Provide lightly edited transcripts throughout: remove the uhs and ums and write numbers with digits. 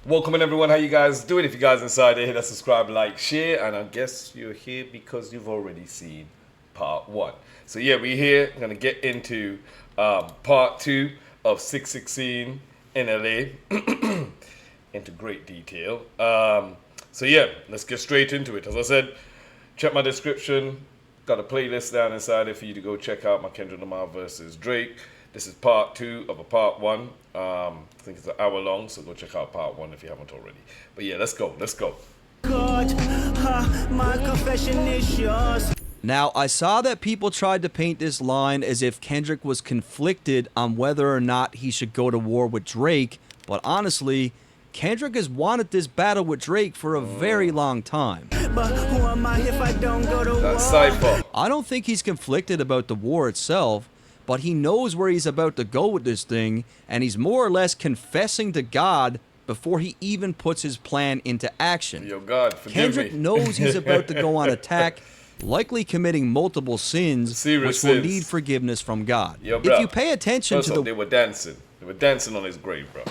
Welcome in everyone, how you guys doing? If you guys inside there, hit that subscribe, like, share, and I guess you're here because you've already seen part one. So yeah, we're here, gonna get into part two of 616 in LA into great detail. So yeah, let's get straight into it. As I said, check my description, got a playlist down inside there for you to go check out my Kendrick Lamar versus Drake. This is part two of a part one. I think it's an hour long, so go check out part one if you haven't already. But yeah, let's go. God, my confession is yours. Now, I saw that people tried to paint this line as if Kendrick was conflicted on whether or not he should go to war with Drake, but honestly, Kendrick has wanted this battle with Drake for a very long time. But who am I if I don't go to war? That's Cypher. I don't think he's conflicted about the war itself, but he knows where he's about to go with this thing, and he's more or less confessing to God before he even puts his plan into action. Yo, God, forgive Kendrick me. knows he's about to go on attack, likely committing multiple sins, Serious which will sins. need forgiveness from God. Yo, If bro. you pay attention First to off, the they were dancing. They were dancing on his grave, bro.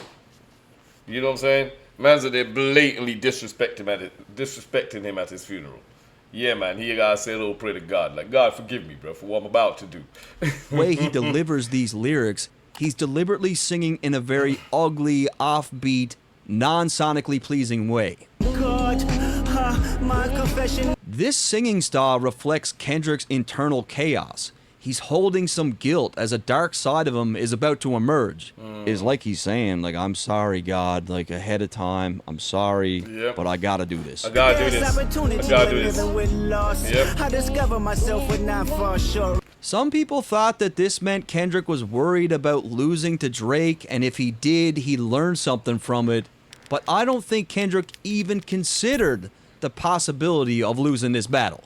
You know what I'm saying? Man's there blatantly disrespecting him at his funeral. Yeah, man, he gotta say a little prayer to God. Like, God, forgive me, bro, for what I'm about to do. way he delivers these lyrics, he's deliberately singing in a very ugly, offbeat, non-sonically pleasing way. God, my confession. This singing style reflects Kendrick's internal chaos. He's holding some guilt as a dark side of him is about to emerge. It's like he's saying, like, I'm sorry, God, like, ahead of time. I'm sorry, Yep. but I gotta do this. I gotta do There's this. opportunity I gotta do in this. living with loss. Yep. I discover myself would not fall short. Some people thought that this meant Kendrick was worried about losing to Drake, and if he did, he'd learn something from it. But I don't think Kendrick even considered the possibility of losing this battle.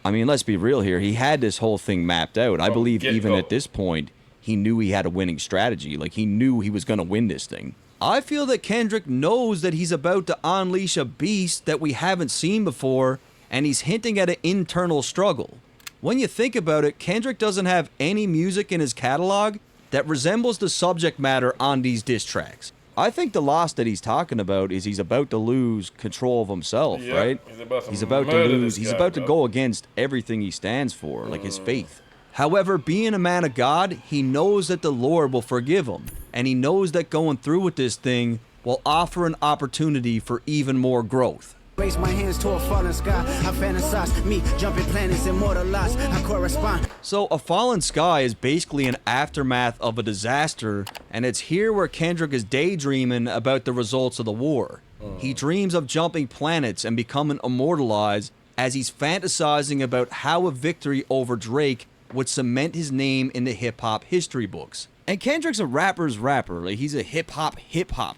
I mean, let's be real here. He had this whole thing mapped out. I From believe even get-go. at this point, he knew he had a winning strategy. Like, he knew he was going to win this thing. I feel that Kendrick knows that he's about to unleash a beast that we haven't seen before, and he's hinting at an internal struggle. When you think about it, Kendrick doesn't have any music in his catalog that resembles the subject matter on these diss tracks. I think the loss that he's talking about is he's about to lose control of himself, Yeah, right? he's about to to murder lose. this He's guy, about to bro. go against everything he stands for, like his faith. However, being a man of God, he knows that the Lord will forgive him, and he knows that going through with this thing will offer an opportunity for even more growth. Raise my hands to a fallen sky. I fantasize me jumping planets, immortalized. I correspond. So, A Fallen Sky is basically an aftermath of a disaster, and it's here where Kendrick is daydreaming about the results of the war. He dreams of jumping planets and becoming immortalized as he's fantasizing about how a victory over Drake would cement his name in the hip-hop history books. And Kendrick's a rapper's rapper. Like, he's a hip-hop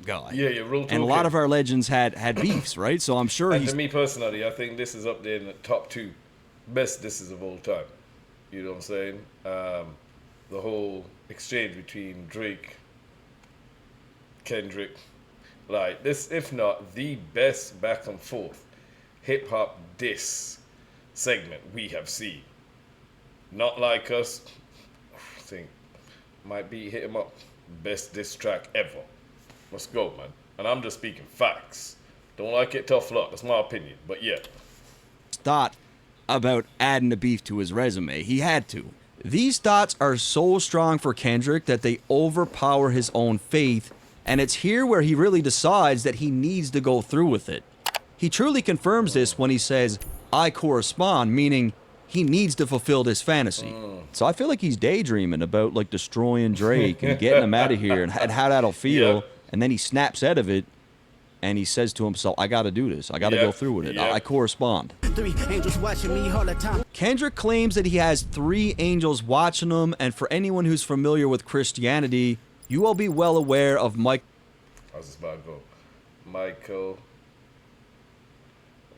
guy. Yeah, real And a lot of our legends had beefs, right? So I'm sure And he's... to me personally, I think this is up there in the top two best disses of all time. You know what I'm saying? The whole exchange between Drake, Kendrick, like this, if not the best back and forth hip hop diss segment we have seen. Not Like Us, I think might be hit 'em up best diss track ever. Let's go, man. And I'm just speaking facts. Don't like it, tough luck. That's my opinion. But yeah. thought about adding the beef to his resume. He had to. These thoughts are so strong for Kendrick that they overpower his own faith, and it's here where he really decides that he needs to go through with it. He truly confirms this when he says, I correspond, meaning he needs to fulfill this fantasy. So I feel like he's daydreaming about, like, destroying Drake and getting him out of here and how that'll feel, Yeah. and then he snaps out of it, and he says to himself, I gotta do this. I gotta Yeah. go through with it. Yeah. I correspond. 3 angels watching me all the time. Kendrick claims that he has 3 angels watching him, and for anyone who's familiar with Christianity, you will be well aware of How's this about to go? Michael,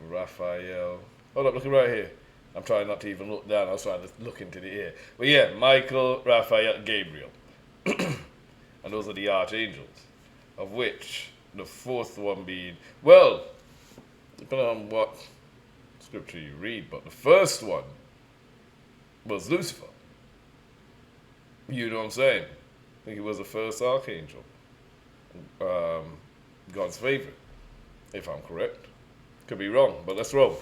Raphael. Hold up, looking right here. I'm trying not to even look down. I was trying to look into the air. But yeah, Michael, Raphael, Gabriel. And those are the archangels. Of which the fourth one being, well, depending on what scripture you read, but the first one was Lucifer. You know what I'm saying? I think he was the first archangel. God's favorite. if I'm correct. Could be wrong, but let's roll.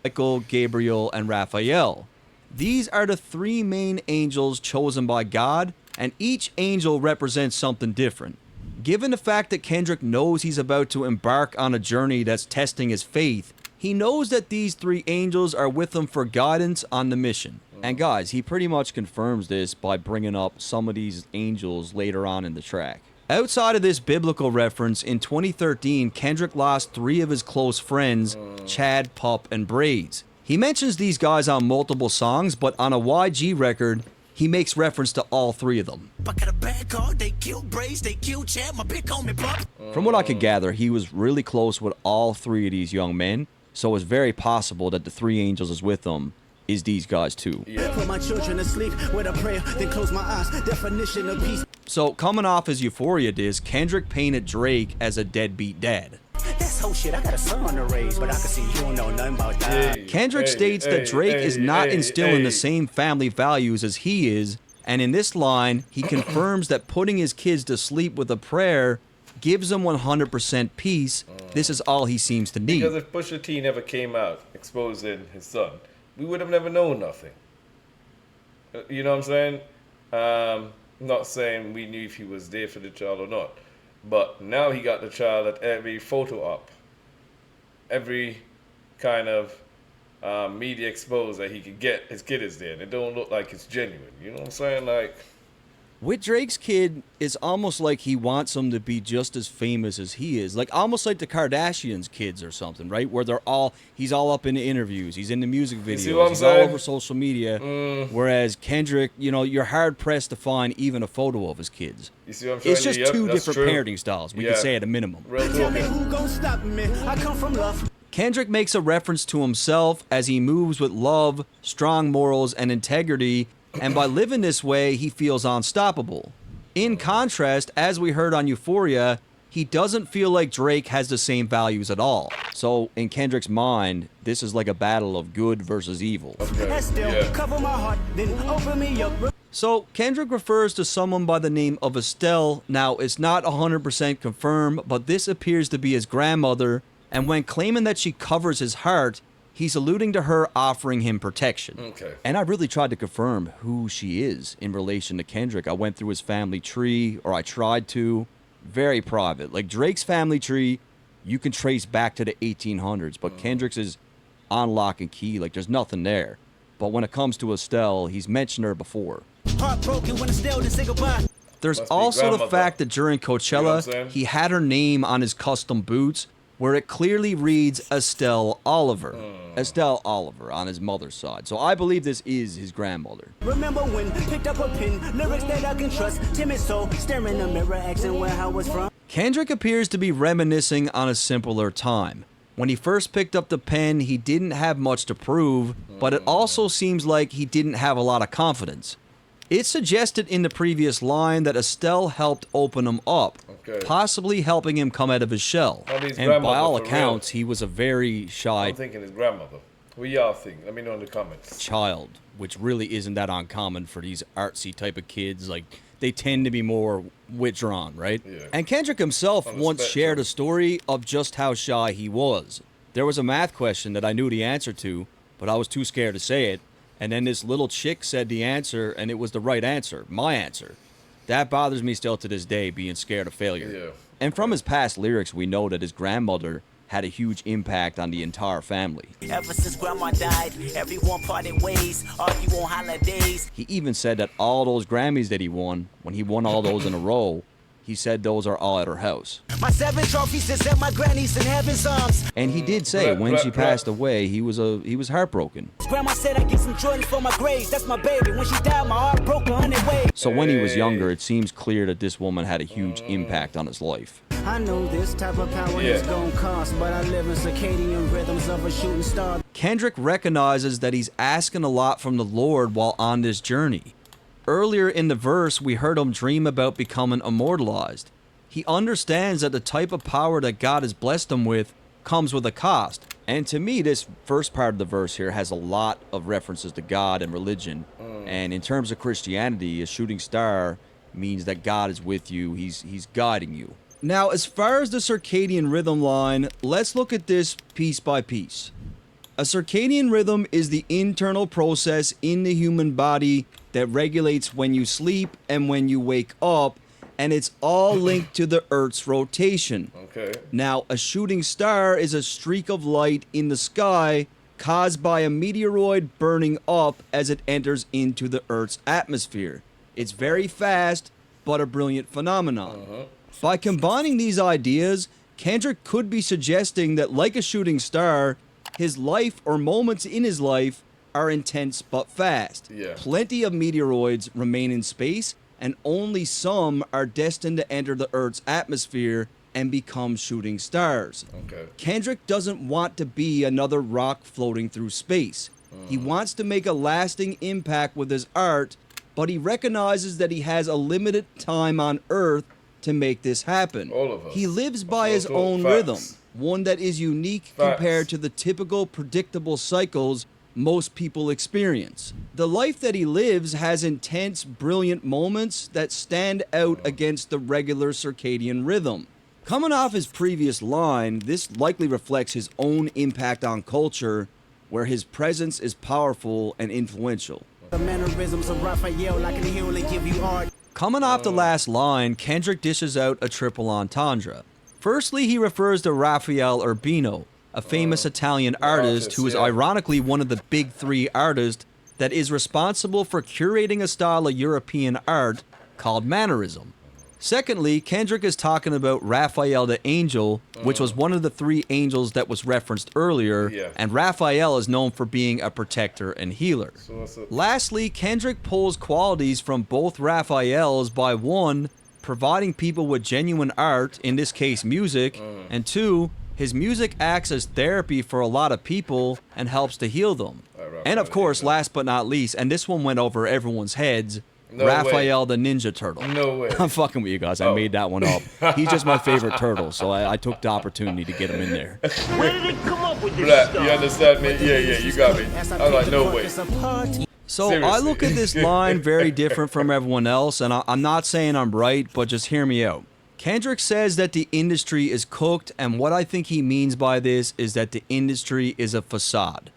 Michael, Gabriel, and Raphael. These are the three main angels chosen by God, and each angel represents something different. Given the fact that Kendrick knows he's about to embark on a journey that's testing his faith, he knows that these three angels are with him for guidance on the mission. And guys, he pretty much confirms this by bringing up some of these angels later on in the track. Outside of this biblical reference, in 2013, Kendrick lost three of his close friends, Chad, Pup, and Braids. He mentions these guys on multiple songs, but on a YG record, he makes reference to all three of them. From what I could gather, he was really close with all three of these young men, so it's very possible that the three angels is with him is these guys too. Put my children to sleep with a prayer, then close my eyes. Definition of peace. So coming off his Euphoria disc, Kendrick painted Drake as a deadbeat dad. That's whole shit. I got a son on the raise, but I can see you don't know nothing about that. Kendrick states that Drake is not instilling the same family values as he is, and in this line, he confirms that putting his kids to sleep with a prayer gives them 100% peace. This is all he seems to need. Because if Pusha T never came out exposing his son, we would have never known nothing. You know what I'm saying? Not saying we knew if he was there for the child or not. But now he got the child at every photo op. Every kind of media expose that he could get, his kid is there. And it don't look like it's genuine. You know what I'm saying? Like, with Drake's kid, it's almost like he wants him to be just as famous as he is. Like almost like the Kardashians' kids or something, right? Where he's all up in the interviews, he's in the music videos, he's all over social media. Whereas Kendrick, you know, you're hard pressed to find even a photo of his kids. You see what I'm saying? It's just two different parenting styles, we could say at a minimum. Tell me who gon' stop me. I come from love. Kendrick makes a reference to himself as he moves with love, strong morals, and integrity. And by living this way, he feels unstoppable. In contrast, as we heard on Euphoria, he doesn't feel like Drake has the same values at all. So, in Kendrick's mind, this is like a battle of good versus evil. Cover my heart, then open me up. So, Kendrick refers to someone by the name of Estelle. Now, it's not 100% confirmed, but this appears to be his grandmother. And when claiming that she covers his heart, he's alluding to her offering him protection. Okay. And I really tried to confirm who she is in relation to Kendrick. I went through his family tree, or I tried to. Very private. Like Drake's family tree, you can trace back to the 1800s, but Kendrick's is on lock and key. Like there's nothing there. But when it comes to Estelle, he's mentioned her before. Heartbroken when Estelle didn't say goodbye. There's also the fact that during Coachella, he had her name on his custom boots, where it clearly reads Estelle Oliver. Estelle Oliver on his mother's side. So I believe this is his grandmother. Remember when picked up a pen, lyrics that I can trust, timid soul, staring in the mirror, asking where I was from. Kendrick appears to be reminiscing on a simpler time. When he first picked up the pen, he didn't have much to prove, but it also seems like he didn't have a lot of confidence. It's suggested in the previous line that Estelle helped open him up, possibly helping him come out of his shell. And by all accounts, he was a very shy I'm thinking his grandmother. What y'all think? Let me know in the comments. child, which really isn't that uncommon for these artsy type of kids. Like, they tend to be more withdrawn, right? Yeah. And Kendrick himself On the once spectrum. shared a story of just how shy he was. There was a math question that I knew the answer to, but I was too scared to say it. And then this little chick said the answer, and it was the right answer, my answer. That bothers me still to this day, being scared of failure. Yeah. And from his past lyrics, we know that his grandmother had a huge impact on the entire family. Ever since grandma died, everyone parted ways, argue on holidays. He even said that all those Grammys that he won, when he won all those in a row, he said those are all at her house. My 7 trophies is at my granny's in heaven's arms. And he did say when she passed away, he was heartbroken. Grandma said I get some Jordans for my grades. That's my baby. When she died, my heart broke 100 ways. So when he was younger, it seems clear that this woman had a huge impact on his life. I know this type of power is gonna cost, but I live in circadian rhythms of a shooting star. Kendrick recognizes that he's asking a lot from the Lord while on this journey. Earlier in the verse, we heard him dream about becoming immortalized. He understands that the type of power that God has blessed him with comes with a cost. And to me, this first part of the verse here has a lot of references to God and religion. And in terms of Christianity, a shooting star means that God is with you. He's guiding you. Now, as far as the circadian rhythm line, let's look at this piece by piece. A circadian rhythm is the internal process in the human body that regulates when you sleep and when you wake up, and it's all linked to the Earth's rotation. Okay. Now, a shooting star is a streak of light in the sky caused by a meteoroid burning up as it enters into the Earth's atmosphere. It's very fast, but a brilliant phenomenon. By combining these ideas, Kendrick could be suggesting that, like a shooting star, his life or moments in his life are intense but fast. Yeah. Plenty of meteoroids remain in space, and only some are destined to enter the Earth's atmosphere and become shooting stars. Okay. Kendrick doesn't want to be another rock floating through space. He wants to make a lasting impact with his art, but he recognizes that he has a limited time on Earth to make this happen. All of us. He lives by his Also own facts. rhythm, one that is unique compared to the typical predictable cycles most people experience. The life that he lives has intense, brilliant moments that stand out against the regular circadian rhythm. Coming off his previous line, this likely reflects his own impact on culture, where his presence is powerful and influential. The mannerisms of Raphael, like an hero, they give you art. Coming off the last line, Kendrick dishes out a triple entendre. Firstly, he refers to Raphael Urbino, a famous Italian artist who is yeah. ironically one of the big three artists that is responsible for curating a style of European art called mannerism. Secondly, Kendrick is talking about Raphael the Angel, which was one of the three angels that was referenced earlier, Yeah. and Raphael is known for being a protector and healer. So what's up? Lastly, Kendrick pulls qualities from both Raphaels by one, providing people with genuine art, in this case music, and two, his music acts as therapy for a lot of people and helps to heal them. And of course, last but not least, and this one went over everyone's heads, No Raphael the Ninja Turtle. No way. I'm fucking with you guys. I made that one up. He's just my favorite turtle, so I took the opportunity to get him in there. Where did they come up with this Black, stuff? you understand me? Yeah, you got me. I was like, no way. So I Seriously. look at this line very different from everyone else, and I'm not saying I'm right, but just hear me out. Kendrick says that the industry is cooked, and what I think he means by this is that the industry is a facade.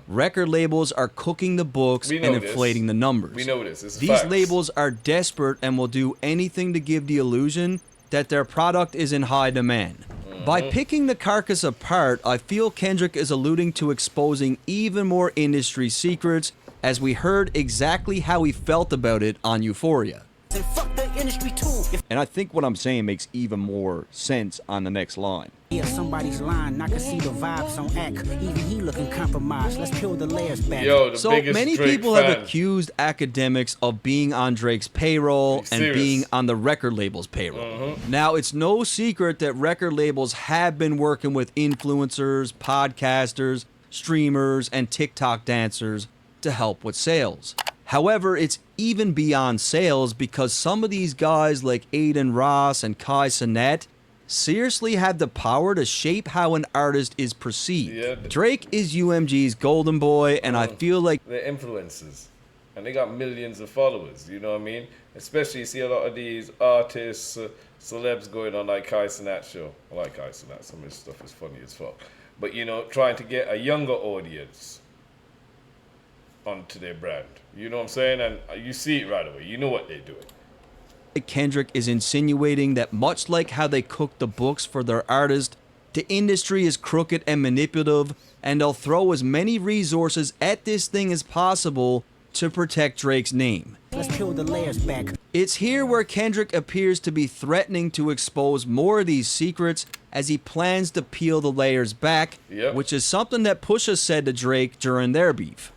Record labels are cooking the books We and know this. inflating the numbers. We know this. It's These facts. labels are desperate and will do anything to give the illusion that their product is in high demand. By picking the carcass apart, I feel Kendrick is alluding to exposing even more industry secrets, as we heard exactly how he felt about it on Euphoria. And fuck the industry too. If And I think what I'm saying makes even more sense on the next line. yeah, somebody's lying, I can see the vibes on act. Even he looking compromised. Let's peel the layers back. Yo, the So biggest many Drake people fan. have accused academics of being on Drake's payroll and serious? being on the record label's payroll. Now, it's no secret that record labels have been working with influencers, podcasters, streamers, and TikTok dancers to help with sales. However, it's even beyond sales because some of these guys like Aiden Ross and Kai Cenat seriously have the power to shape how an artist is perceived. Yeah. Drake is UMG's golden boy, and I feel like They're influencers. And they got millions of followers, you know what I mean? Especially you see a lot of these artists, celebs going on like Kai Cenat show. I like Kai Cenat, some of his stuff is funny as fuck. But you know, trying to get a younger audience onto their brand. You know what I'm saying? And you see it right away. You know what they're doing. Kendrick is insinuating that much like how they cook the books for their artist, the industry is crooked and manipulative, and they'll throw as many resources at this thing as possible to protect Drake's name. Let's peel the layers back. It's here where Kendrick appears to be threatening to expose more of these secrets as he plans to peel the layers back, Yep. which is something that Pusha said to Drake during their beef.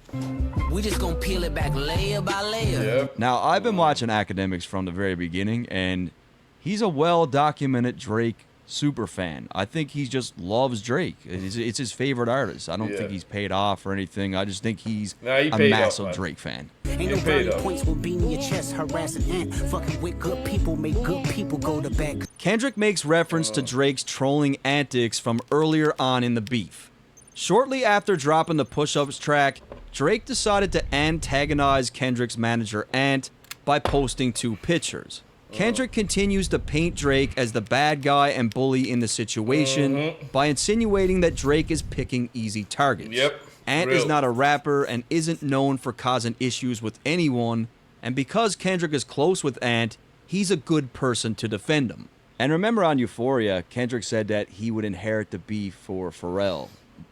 We just gonna peel it back layer by layer. Yeah. Now, I've been watching Academics from the very beginning, and he's a well-documented Drake super fan. I think he just loves Drake. It's his favorite artist. I don't Yeah. think he's paid off or anything. I just think he's Nah, he a paid off, massive man. Drake fan. Ain't Get no paid brownie up. points will beat in your chest, harassing ant. Fucking with good people, make good people go to back. Kendrick makes reference to Drake's trolling antics from earlier on in the beef. Shortly after dropping the Push-Ups track, Drake decided to antagonize Kendrick's manager Ant by posting two pictures. Kendrick continues to paint Drake as the bad guy and bully in the situation by insinuating that Drake is picking easy targets. Yep. Ant is not a rapper and isn't known for causing issues with anyone, and because Kendrick is close with Ant, he's a good person to defend him. And remember on Euphoria, Kendrick said that he would inherit the beef for Pharrell,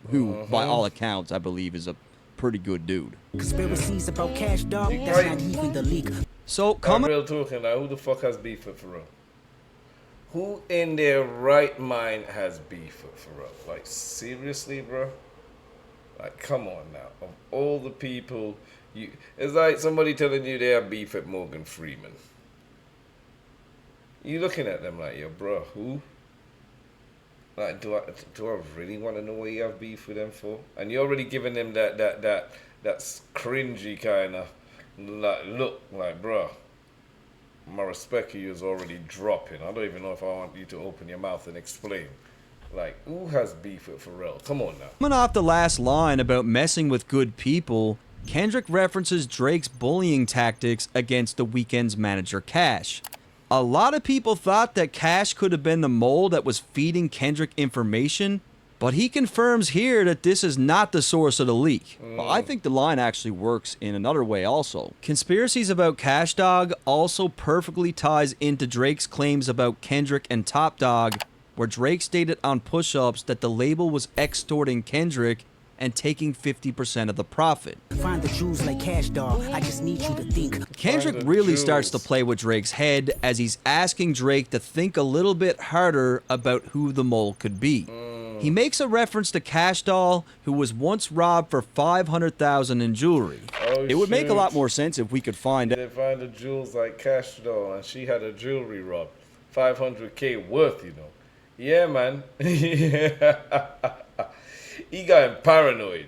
who, by all accounts, I believe is a pretty good dude. Conspiracies about cash, dog, that's not even the leak. So, I'm coming real talking now. Who the fuck has beef with Pharrell? Who in their right mind has beef with Pharrell? Like, seriously, bro? Like, come on now. Of all the people, it's like somebody telling you they have beef with Morgan Freeman. You looking at them like, yo, bro, who? Like, do I really want to know what you have beef with them for? And you're already giving them that cringy kind of like look, like, bro, my respect for you is already dropping. I don't even know if I want you to open your mouth and explain. Like, who has beef with Pharrell? Come on now. Coming off the last line about messing with good people, Kendrick references Drake's bullying tactics against The Weeknd's manager Cash. A lot of people thought that Cash could have been the mole that was feeding Kendrick information, but he confirms here that this is not the source of the leak. But I think the line actually works in another way also. Conspiracies about Cash Dog also perfectly ties into Drake's claims about Kendrick and Top Dog, where Drake stated on push-ups that the label was extorting Kendrick and taking 50% of the profit. Find the jewels like cash, dog. I just need you to think. Kendrick really starts to play with Drake's head as he's asking Drake to think a little bit harder about who the mole could be. He makes a reference to Cash Doll, who was once robbed for $500,000 in jewelry. Oh, It would make a lot more sense if we could find They find the jewels like Cash Doll, and she had a jewelry rob. 500K worth, you know. Yeah, man. He got him paranoid.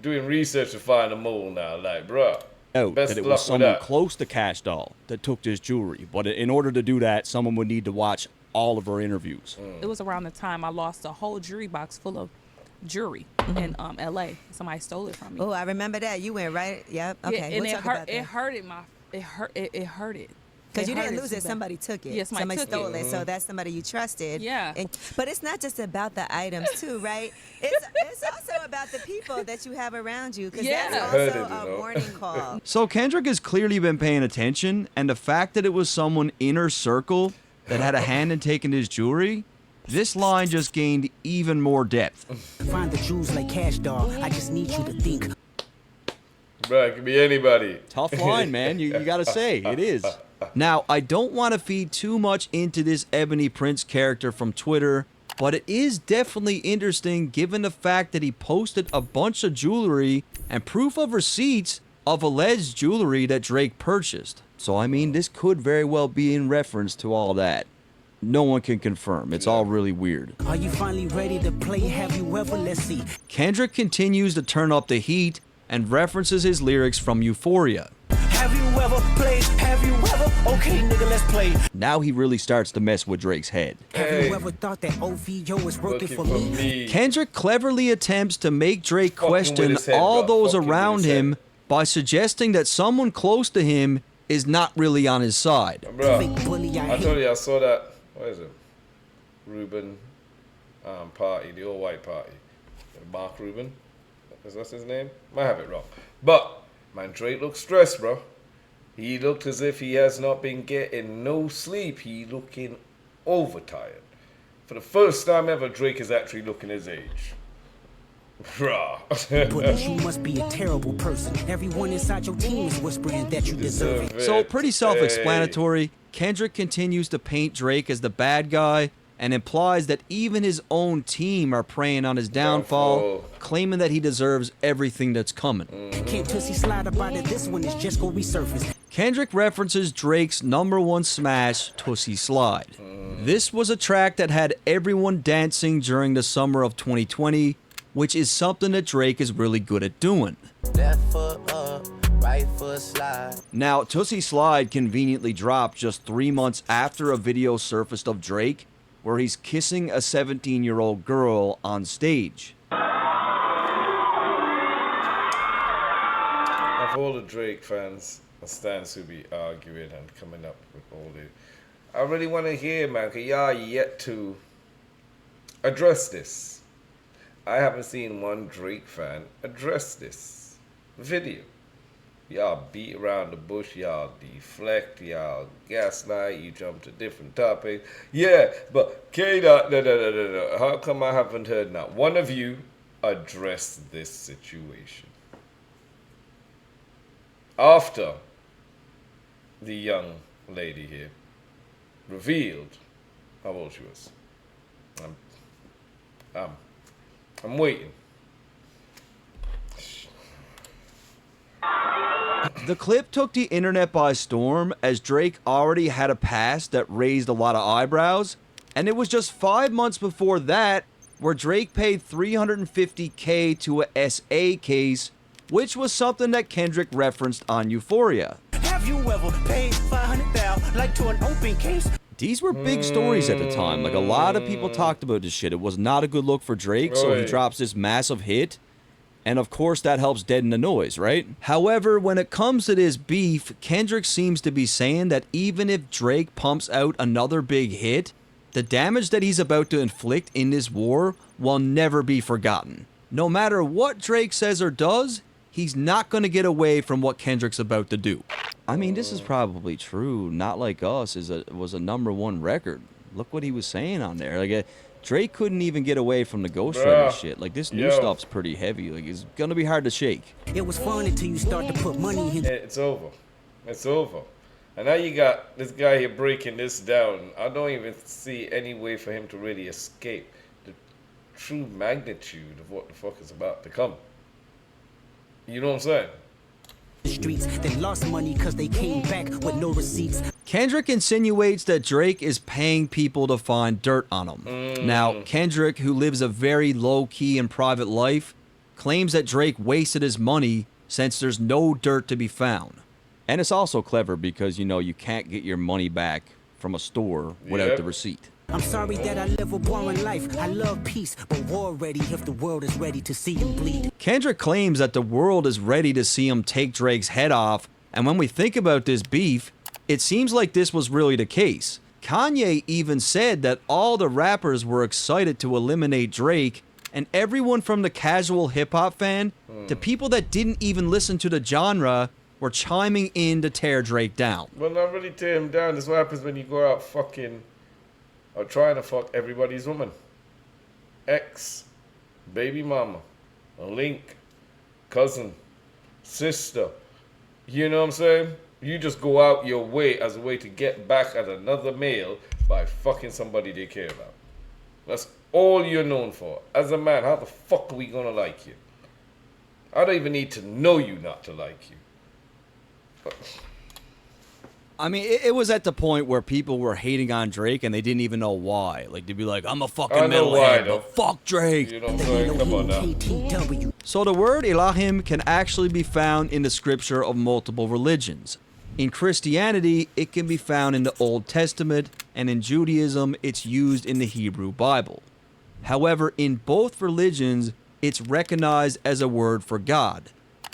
Doing research to find a mole now. Like, bruh. out Best that it luck was with someone that. close to Cash Doll that took this jewelry. But in order to do that, someone would need to watch all of her interviews. It was around the time I lost a whole jewelry box full of jewelry in L.A. Somebody stole it from me. Oh, I remember that. You went right. Yep. Okay. Yeah, and we'll it talk hurt. about It that. hurted my. It hurt. It hurted. Because you didn't hurted lose too it, bad. somebody took it. Yeah, somebody took stole it. it. So that's somebody you trusted. Yeah. But it's not just about the items too, right? It's also about the people that you have around you. Because Yeah. that's Heard also it, you a know. warning call. So Kendrick has clearly been paying attention, and the fact that it was someone inner circle that had a hand in taking his jewelry, this line just gained even more depth. Find the jewels like cash, dog. I just need you to think. Bruh, it could be anybody. Tough line, man. You gotta say, it is. Now, I don't want to feed too much into this Ebony Prince character from Twitter, but it is definitely interesting given the fact that he posted a bunch of jewelry and proof of receipts of alleged jewelry that Drake purchased. So, I mean, this could very well be in reference to all that. No one can confirm. It's all really weird. Are you finally ready to play? Have you ever? Let's see. Kendrick continues to turn up the heat and references his lyrics from Euphoria. Have you ever played? Have you ever? Okay, nigga, let's play. Now he really starts to mess with Drake's head. Have Hey. you ever thought that OVO is working Looking for me? Kendrick cleverly attempts to make Drake Fucking with question his head, all bro. those Fucking with around his head. him by suggesting that someone close to him is not really on his side. Bruh, Fake bully, I I hate. told you I saw that. What is it? Ruben party, the all-white party. Mark Ruben. Is that his name? Might have it wrong. But, man, Drake looks stressed, bro. He looked as if he has not been getting no sleep. He looking overtired. For the first time ever, Drake is actually looking his age. Bruh. Bullies, you must be a terrible person. Everyone inside your team is whispering that you deserve it. So, pretty self-explanatory. Kendrick continues to paint Drake as the bad guy and implies that even his own team are preying on his downfall, claiming that he deserves everything that's coming. Can't Tootsie slide about it. This one is just gonna resurface. Kendrick references Drake's #1 smash, Tootsie Slide. This was a track that had everyone dancing during the summer of 2020, which is something that Drake is really good at doing. Left foot up, right foot slide. Now, Tootsie Slide conveniently dropped just 3 months after a video surfaced of Drake, where he's kissing a 17-year-old girl on stage. Of all the Drake fans, stance to be arguing and coming up with all the. I really want to hear, man, because y'all yet to address this. I haven't seen one Drake fan address this video. Y'all beat around the bush, y'all deflect, y'all gaslight, you jump to different topics. Yeah, but K-Dot, no. How come I haven't heard not one of you address this situation? After the young lady here revealed how old she was. I'm waiting. The clip took the internet by storm as Drake already had a past that raised a lot of eyebrows, and it was just 5 months before that where Drake paid $350K to a SA case, which was something that Kendrick referenced on Euphoria. Have you ever paid 500,000 like to an open case? These were big stories at the time. Like, a lot of people talked about this shit. It was not a good look for Drake, so he drops this massive hit. And of course, that helps deaden the noise, right? However, when it comes to this beef, Kendrick seems to be saying that even if Drake pumps out another big hit, the damage that he's about to inflict in this war will never be forgotten. No matter what Drake says or does, he's not going to get away from what Kendrick's about to do. I mean, this is probably true. Not Like Us was a #1 record. Look what he was saying on there. Like, Drake couldn't even get away from the ghostwriter shit. Like, this new stuff's pretty heavy. Like, it's gonna be hard to shake. It was fun until you start to put money in. It's over. It's over. And now you got this guy here breaking this down. I don't even see any way for him to really escape the true magnitude of what the fuck is about to come. You know what I'm saying? Streets, they lost money because they came back with no receipts. Kendrick insinuates that Drake is paying people to find dirt on him. Now, Kendrick, who lives a very low-key and private life, claims that Drake wasted his money since there's no dirt to be found. And it's also clever because, you know, you can't get your money back from a store without the receipt. I'm sorry that I live a boring life. I love peace, but war ready if the world is ready to see him bleed. Kendrick claims that the world is ready to see him take Drake's head off, and when we think about this beef, it seems like this was really the case. Kanye even said that all the rappers were excited to eliminate Drake, and everyone from the casual hip-hop fan to people that didn't even listen to the genre were chiming in to tear Drake down. Well, not really tear him down. This is what happens when you go out fucking or trying to fuck everybody's woman. Ex, baby mama, a link, cousin, sister. You know what I'm saying? You just go out your way as a way to get back at another male by fucking somebody they care about. That's all you're known for. As a man, how the fuck are we gonna like you? I don't even need to know you not to like you. But I mean, it was at the point where people were hating on Drake and they didn't even know why. Like, they'd be like, I'm a fucking metalhead, but fuck Drake. You know what I'm saying? Come on now. So the word Elohim can actually be found in the scripture of multiple religions. In Christianity, it can be found in the Old Testament, and in Judaism, it's used in the Hebrew Bible. However, in both religions, it's recognized as a word for God.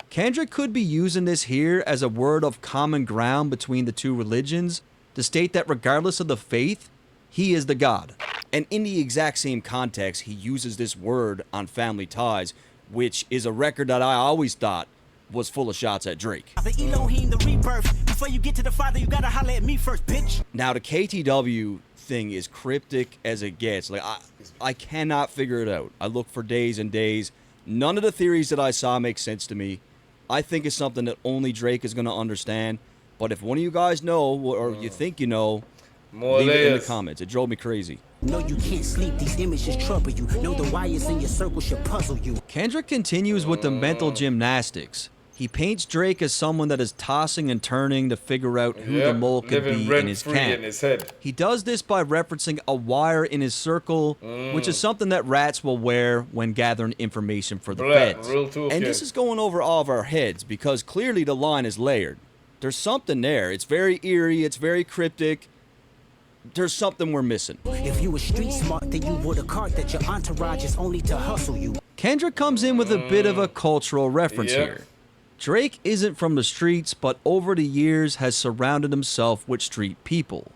Kendrick could be using this here as a word of common ground between the two religions to state that regardless of the faith, he is the God. And in the exact same context, he uses this word on Family Ties, which is a record that I always thought was full of shots at Drake. The Elohim, the rebirth. Before you get to the Father, you gotta holler at me first, bitch. Now, the KTW thing is cryptic as it gets. Like, I cannot figure it out. I look for days and days. None of the theories that I saw make sense to me. I think it's something that only Drake is going to understand. But if one of you guys know, or you think you know, leave it in the comments. It drove me crazy. No, you can't sleep. These images trouble you. No, the wires in your circle should puzzle you. Kendrick continues with the mental gymnastics. He paints Drake as someone that is tossing and turning to figure out who the mole could be in his camp. In his head. He does this by referencing a wire in his circle, which is something that rats will wear when gathering information for the feds. And this is going over all of our heads because clearly the line is layered. There's something there. It's very eerie. It's very cryptic. There's something we're missing. If you were street smart, then you would have caught that your entourage is only to hustle you. Kendrick comes in with a bit of a cultural reference here. Drake isn't from the streets, but over the years has surrounded himself with street people.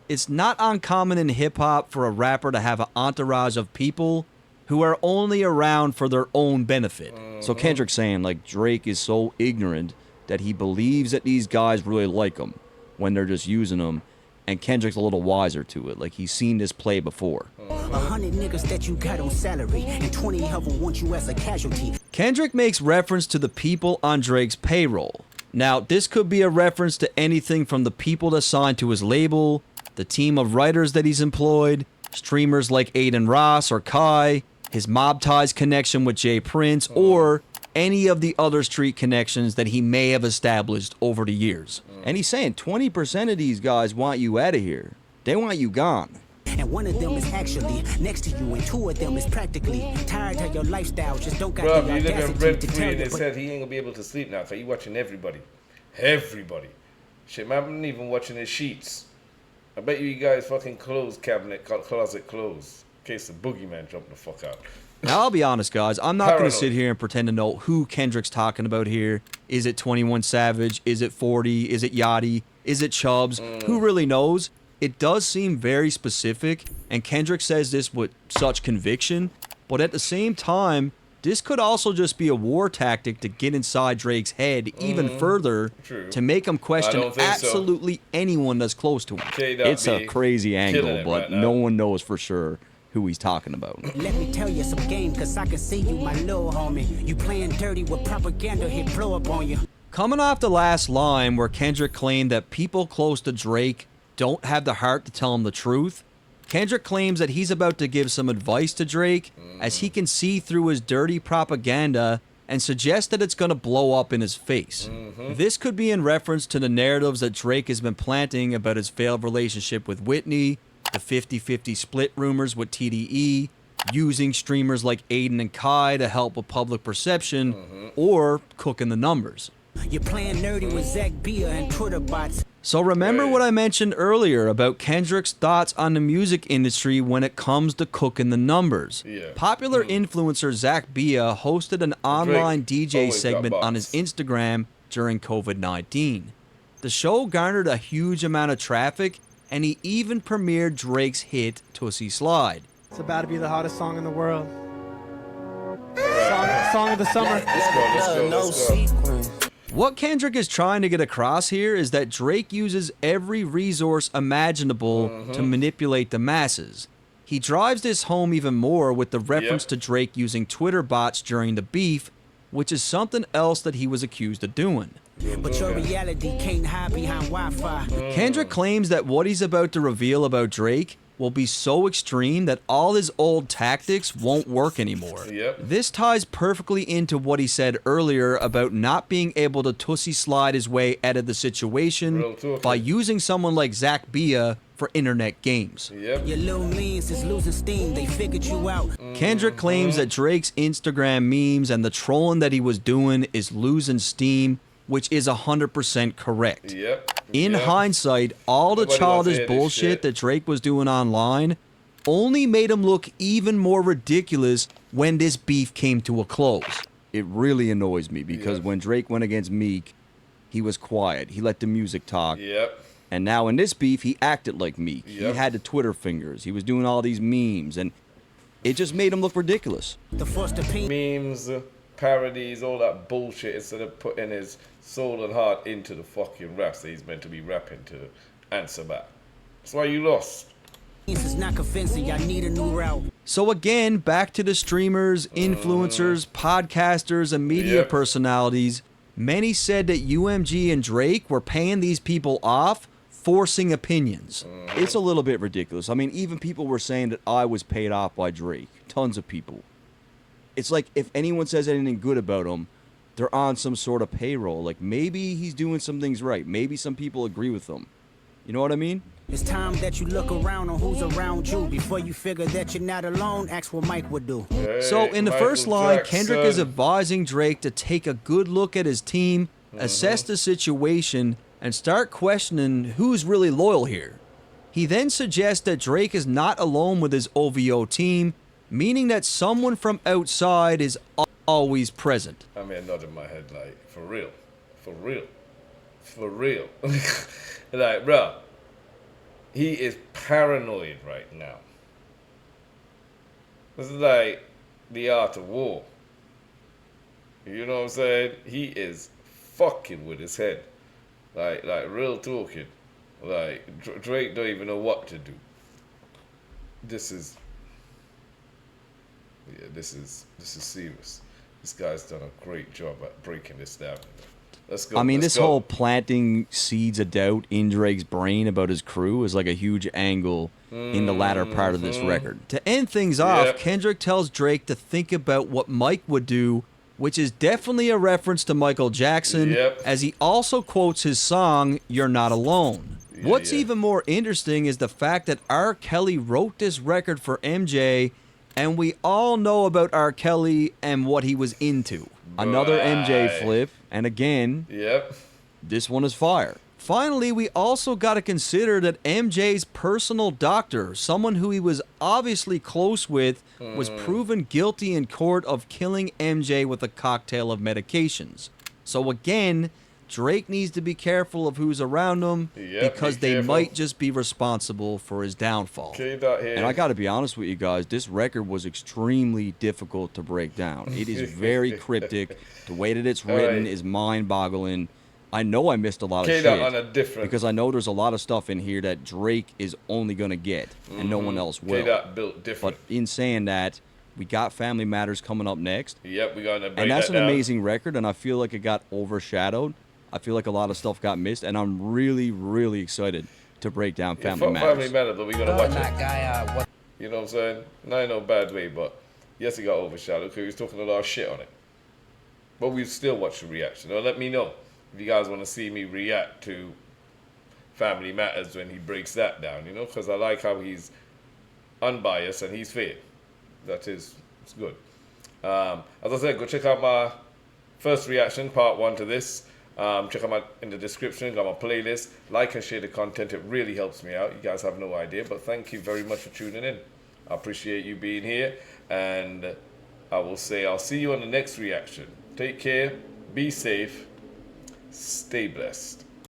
It's not uncommon in hip-hop for a rapper to have an entourage of people who are only around for their own benefit. So Kendrick's saying, like, Drake is so ignorant that he believes that these guys really like him when they're just using him, and Kendrick's a little wiser to it. Like, he's seen this play before. 100 niggas that you got on salary, and 20 of them want you as a casualty. Kendrick makes reference to the people on Drake's payroll. Now, this could be a reference to anything from the people that signed to his label, the team of writers that he's employed, streamers like Aiden Ross or Kai, his mob ties connection with Jay Prince, or any of the other street connections that he may have established over the years. And he's saying 20% of these guys want you out of here. They want you gone. And one of them is actually next to you, and two of them is practically tired of your lifestyle. Just don't got Bro, the you live in audacity rent to free tell and you. they said he ain't gonna be able to sleep now because he watching everybody. Everybody. Shit, man, I'm not even watching his sheets. I bet you guys fucking closet closed. In case the boogeyman jumped the fuck out. Now, I'll be honest, guys. I'm not going Paranoid. to sit here and pretend to know who Kendrick's talking about here. Is it 21 Savage? Is it 40? Is it Yachty? Is it Chubbs? Who really knows? It does seem very specific, and Kendrick says this with such conviction. But at the same time, this could also just be a war tactic to get inside Drake's head even further True. to make him question don't think so. absolutely anyone that's close to him. K.W. It's a crazy angle, killing it but right now. no one knows for sure who he's talking about. Let me tell you some game, cause I can see you, my little homie. You playing dirty with propaganda, hit blow up on you. Coming off the last line where Kendrick claimed that people close to Drake don't have the heart to tell him the truth, Kendrick claims that he's about to give some advice to Drake as he can see through his dirty propaganda and suggest that it's going to blow up in his face. This could be in reference to the narratives that Drake has been planting about his failed relationship with Whitney, the 50-50 split rumors with TDE, using streamers like Aiden and Kai to help with public perception, or cooking the numbers. You're playing nerdy with Zach Bia and Twitter bots. So remember Right. what I mentioned earlier about Kendrick's thoughts on the music industry when it comes to cooking the numbers. Yeah. Popular influencer Zach Bia hosted an online DJ always got segment on his bots. Instagram during COVID-19. The show garnered a huge amount of traffic, and he even premiered Drake's hit Tootsie Slide. It's about to be the hottest song in the world. Song of the summer. Let's go. What Kendrick is trying to get across here is that Drake uses every resource imaginable to manipulate the masses. He drives this home even more with the reference Yep. to Drake using Twitter bots during the beef, which is something else that he was accused of doing. But your reality can't hide behind Wi-Fi. Kendrick claims that what he's about to reveal about Drake will be so extreme that all his old tactics won't work anymore. Yep. This ties perfectly into what he said earlier about not being able to Tootsie Slide his way out of the situation Real talk. by using someone like Zach Bia for internet games. Yep. Your little means is losing steam, they figured you out. Kendrick claims that Drake's Instagram memes and the trolling that he was doing is losing steam, which is 100% correct. Yep. In Yep. hindsight, all the Nobody wants to childish hear this bullshit shit. that Drake was doing online only made him look even more ridiculous when this beef came to a close. It really annoys me because Yeah. when Drake went against Meek, he was quiet. He let the music talk. Yep. And now in this beef, he acted like Meek. He Yep. had the Twitter fingers. He was doing all these memes, and it just made him look ridiculous. The first opinion. Memes, parodies, all that bullshit instead of putting his soul and heart into the fucking raps that he's meant to be rapping to answer back. That's why you lost. Is not convincing, I need a new route. So again, back to the streamers, influencers, podcasters, and media Yep. personalities. Many said that UMG and Drake were paying these people off, forcing opinions. It's a little bit ridiculous. I mean, even people were saying that I was paid off by Drake. Tons of people. It's like if anyone says anything good about him, they're on some sort of payroll. Like maybe he's doing some things right. Maybe some people agree with him. You know what I mean? It's time that you look around on who's around you. Before you figure that you're not alone, ask what Mike would do. So in the first line, Jackson. Kendrick is advising Drake to take a good look at his team, assess the situation, and start questioning who's really loyal here. He then suggests that Drake is not alone with his OVO team, meaning that someone from outside is always present. I mean, nodding my head like, for real, for real, for real. Like, bro, he is paranoid right now. This is like the art of war. You know what I'm saying? He is fucking with his head. Like real talking. Like, Drake don't even know what to do. This is serious. This guy's done a great job at breaking this down. Let's go. I mean, let's this go. whole planting seeds of doubt in Drake's brain about his crew is like a huge angle in the latter part of this record. To end things off, Yep. Kendrick tells Drake to think about what Mike would do, which is definitely a reference to Michael Jackson, Yep. as he also quotes his song, You're Not Alone. What's yeah. even more interesting is the fact that R. Kelly wrote this record for MJ, and we all know about R. Kelly and what he was into. Another MJ Right. flip, and again, Yep. this one is fire. Finally, we also got to consider that MJ's personal doctor, someone who he was obviously close with, was proven guilty in court of killing MJ with a cocktail of medications. So again, Drake needs to be careful of who's around him Yep, because be they careful. might just be responsible for his downfall. K-Dot here. And I got to be honest with you guys, this record was extremely difficult to break down. It is very cryptic. The way that it's written Alright. is mind-boggling. I know I missed a lot of K-Dot shit on a different. because I know there's a lot of stuff in here that Drake is only going to get and no one else will. K-Dot built different. But in saying that, we got Family Matters coming up next. Yep, we're gonna break And that's that an down. amazing record, and I feel like it got overshadowed. I feel like a lot of stuff got missed, and I'm really, really excited to break down Yeah, Family fuck Matters. Family Matters, but we're gonna watch That it. guy, what? You know what I'm saying? Not in no bad way, but yes, it got overshadowed because he was talking a lot of shit on it. But we still watch the reaction. Or let me know if you guys want to see me react to Family Matters when he breaks that down, you know? Because I like how he's unbiased and he's fair. That is, it's good. As I said, go check out my first reaction, part 1 to this. Check them out in the description, got my playlist. Like and share the content, it really helps me out. You guys have no idea, but thank you very much for tuning in. I appreciate you being here, and I will say I'll see you on the next reaction. Take care, be safe, stay blessed.